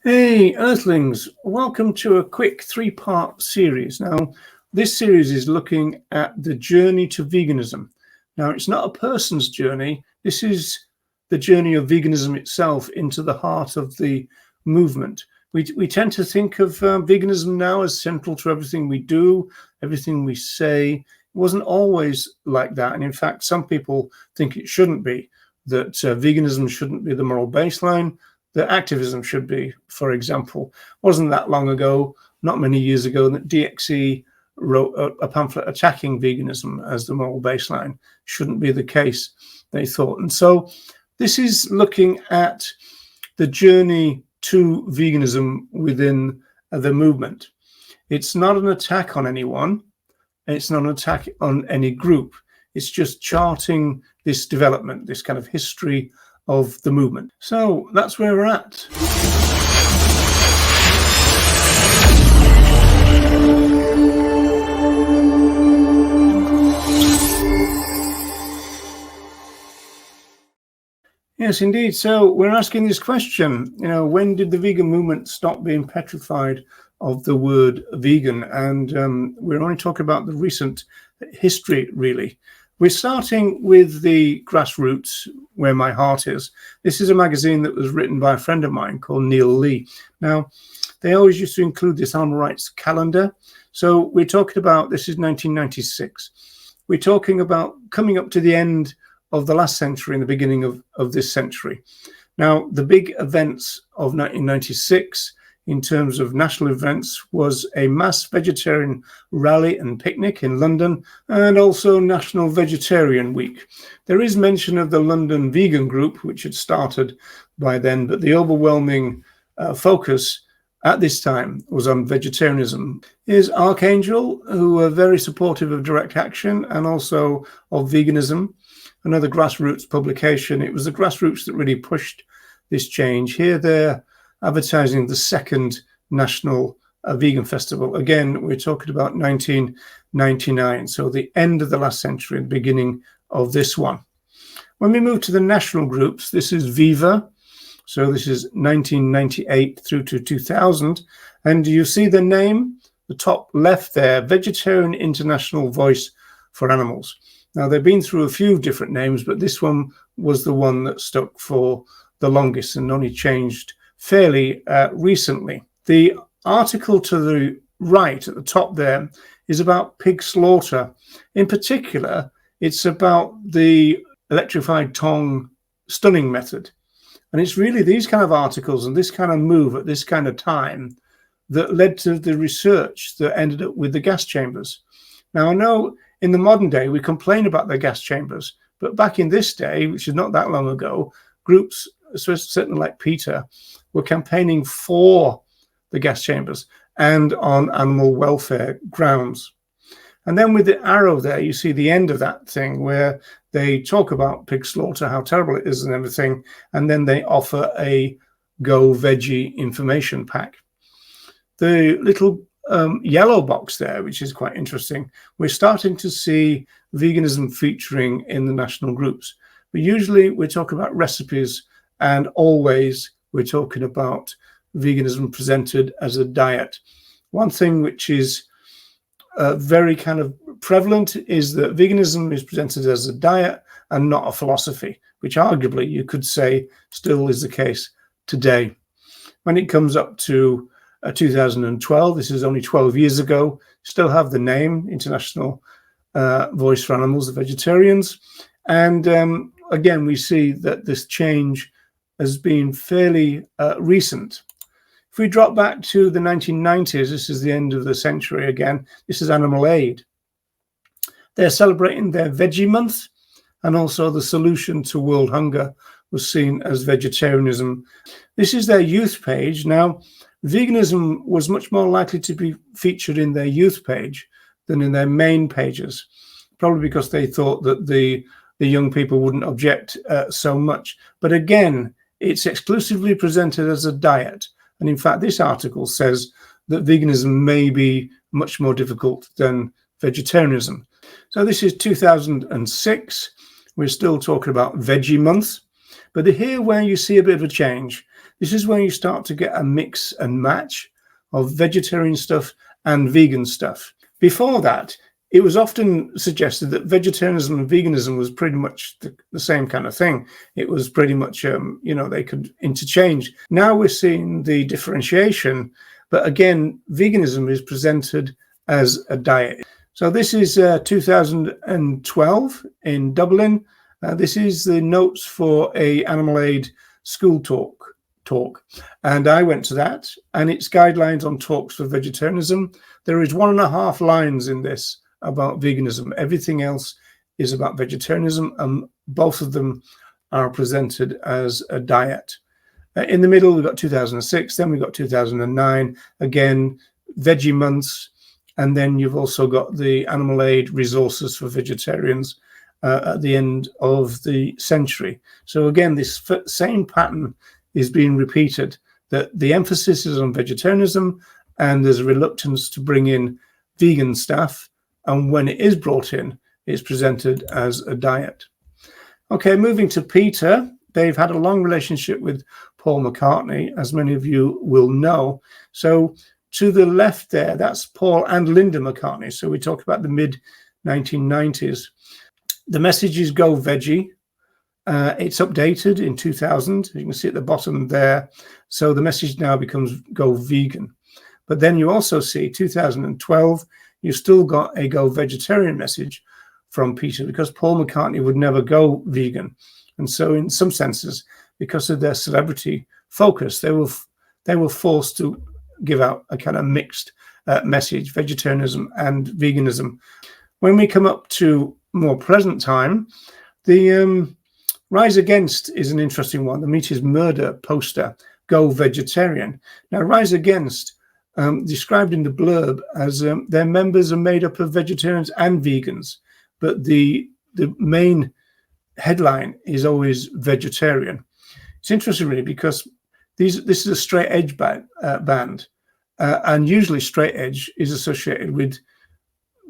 Hey, Earthlings, welcome to a quick three-part series. Now, this series is looking at the journey to veganism. Now, it's not a person's journey. This is the journey of veganism itself into the heart of the movement. We tend to think of veganism now as central to everything we do, everything we say. It wasn't always like that. And in fact, some people think it shouldn't be, that veganism shouldn't be the moral baseline, that activism should be, for example. Wasn't that long ago, not many years ago, that DXE wrote a pamphlet attacking veganism as the moral baseline. Shouldn't be the case, they thought. And so this is looking at the journey to veganism within the movement. It's not an attack on anyone. It's not an attack on any group. It's just charting this development, this kind of history of the movement. So that's where we're at. Yes, indeed. So we're asking this question, when did the vegan movement stop being petrified of the word vegan? And we're only talking about the recent history, really. We're starting with the Grassroots, Where My Heart Is. This is a magazine that was written by a friend of mine called Neil Lee. Now, they always used to include this animal rights calendar. So we're talking about, this is 1996. We're talking about coming up to the end of the last century and the beginning of this century. Now, the big events of 1996 in terms of national events was a mass vegetarian rally and picnic in London, and also National Vegetarian Week. There is mention of the London Vegan Group, which had started by then, but the overwhelming focus at this time was on vegetarianism. Here's Archangel, who are very supportive of direct action and also of veganism, another grassroots publication. It was the grassroots that really pushed this change. Here they're advertising the second National Vegan Festival. Again, we're talking about 1999, so the end of the last century, the beginning of this one. When we move to the national groups, this is Viva. So this is 1998 through to 2000. And you see the name, the top left there, Vegetarian International Voice for Animals. Now, they've been through a few different names, but this one was the one that stuck for the longest and only changed fairly recently. The article to the right at the top there is about pig slaughter. In particular, it's about the electrified tongue stunning method. And it's really these kind of articles and this kind of move at this kind of time that led to the research that ended up with the gas chambers. Now, I know in the modern day we complain about the gas chambers, but back in this day, which is not that long ago, groups, certainly like Peter, were campaigning for the gas chambers and on animal welfare grounds. And then with the arrow there, you see the end of that thing where they talk about pig slaughter, how terrible it is and everything, and then they offer a Go Veggie information pack. The little yellow box there, which is quite interesting, we're starting to see veganism featuring in the national groups. But usually we're talking about recipes, and always we're talking about veganism presented as a diet. One thing which is very kind of prevalent is that veganism is presented as a diet and not a philosophy, which arguably you could say still is the case today. When it comes up to 2012, this is only 12 years ago, still have the name International Voice for Animals, the Vegetarians. And again, we see that this change has been fairly recent. If we drop back to the 1990s, this is the end of the century again, this is Animal Aid. They're celebrating their Veggie Month, and also the solution to world hunger was seen as vegetarianism. This is their youth page. Now, veganism was much more likely to be featured in their youth page than in their main pages, probably because they thought that the young people wouldn't object so much. But again, it's exclusively presented as a diet. And in fact, this article says that veganism may be much more difficult than vegetarianism. So this is 2006. We're still talking about Veggie Month. But here where you see a bit of a change, This is where you start to get a mix and match of vegetarian stuff and vegan stuff. Before that, it was often suggested that vegetarianism and veganism was pretty much the same kind of thing. It was pretty much, they could interchange. Now we're seeing the differentiation, but again, veganism is presented as a diet. So this is 2012 in Dublin. This is the notes for a Animal Aid school talk. And I went to that, and it's guidelines on talks for vegetarianism. There is 1.5 lines in this about veganism. Everything else is about vegetarianism, and both of them are presented as a diet. In the middle, we've got 2006, then we've got 2009, again, veggie months, and then you've also got the Animal Aid resources for vegetarians at the end of the century. So again, this same pattern is being repeated, that the emphasis is on vegetarianism, and there's a reluctance to bring in vegan stuff. And when it is brought in, it's presented as a diet. Okay, moving to Peter. They've had a long relationship with Paul McCartney, as many of you will know. So to the left there, that's Paul and Linda McCartney. So we talk about the mid-1990s. The message is Go Veggie. It's updated in 2000. You can see at the bottom there. So the message now becomes Go Vegan. But then you also see 2012, you've still got a Go Vegetarian message from Peter, because Paul McCartney would never go vegan. And so in some senses, because of their celebrity focus, they were forced to give out a kind of mixed message, vegetarianism and veganism. When we come up to more present time, the Rise Against is an interesting one. The Meat is Murder poster, Go Vegetarian. Now, Rise Against, described in the blurb as their members are made up of vegetarians and vegans, but the main headline is always vegetarian. It's interesting, really, because this is a straight edge band, and usually straight edge is associated with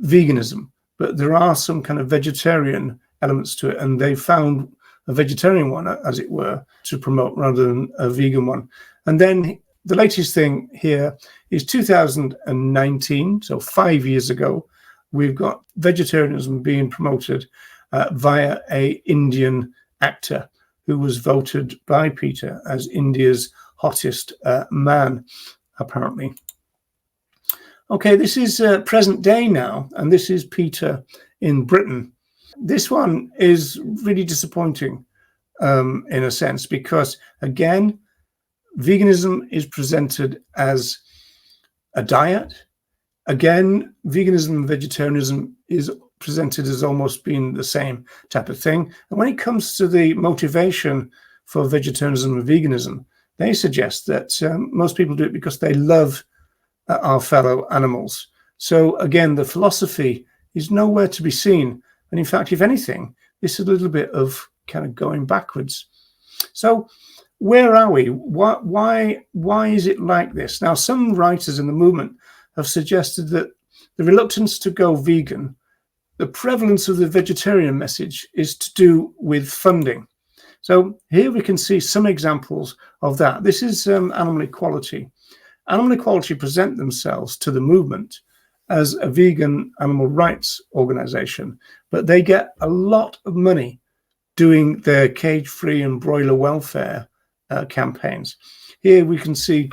veganism, but there are some kind of vegetarian elements to it, and they found a vegetarian one, as it were, to promote rather than a vegan one. And then the latest thing here is 2019, so 5 years ago, we've got vegetarianism being promoted via a Indian actor who was voted by Peter as India's hottest man, apparently. Okay, this is present day now, and this is Peter in Britain. This one is really disappointing in a sense, because, again, veganism is presented as a diet. Again, veganism and vegetarianism is presented as almost being the same type of thing. And when it comes to the motivation for vegetarianism and veganism, they suggest that most people do it because they love our fellow animals. So again, the philosophy is nowhere to be seen. And in fact, if anything, this is a little bit of kind of going backwards. So where are we? Why is it like this? Now, some writers in the movement have suggested that the reluctance to go vegan, the prevalence of the vegetarian message, is to do with funding. So here we can see some examples of that. This is Animal Equality. Animal Equality present themselves to the movement as a vegan animal rights organization, but they get a lot of money doing their cage-free and broiler welfare campaigns. Here we can see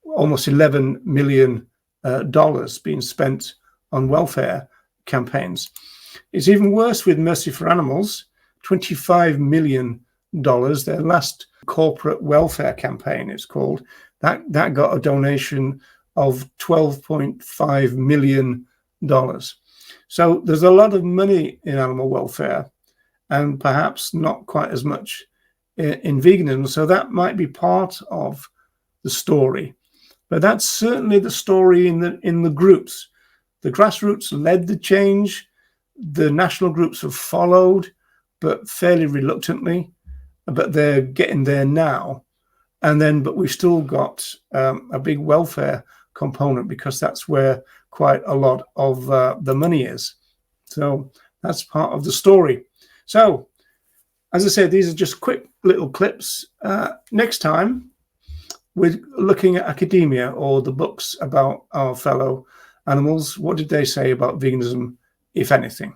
almost $11 million being spent on welfare campaigns. It's even worse with Mercy for Animals, $25 million. Their last corporate welfare campaign, it's called, that got a donation of $12.5 million. So there's a lot of money in animal welfare, and perhaps not quite as much in veganism. So that might be part of the story. But that's certainly the story in the groups. The grassroots led the change. The national groups have followed, but fairly reluctantly. But they're getting there now. But we've still got a big welfare component, because that's where quite a lot of the money is. So that's part of the story. So, as I said, these are just quick little clips. Next time, With looking at academia or the books about our fellow animals, what did they say about veganism, if anything?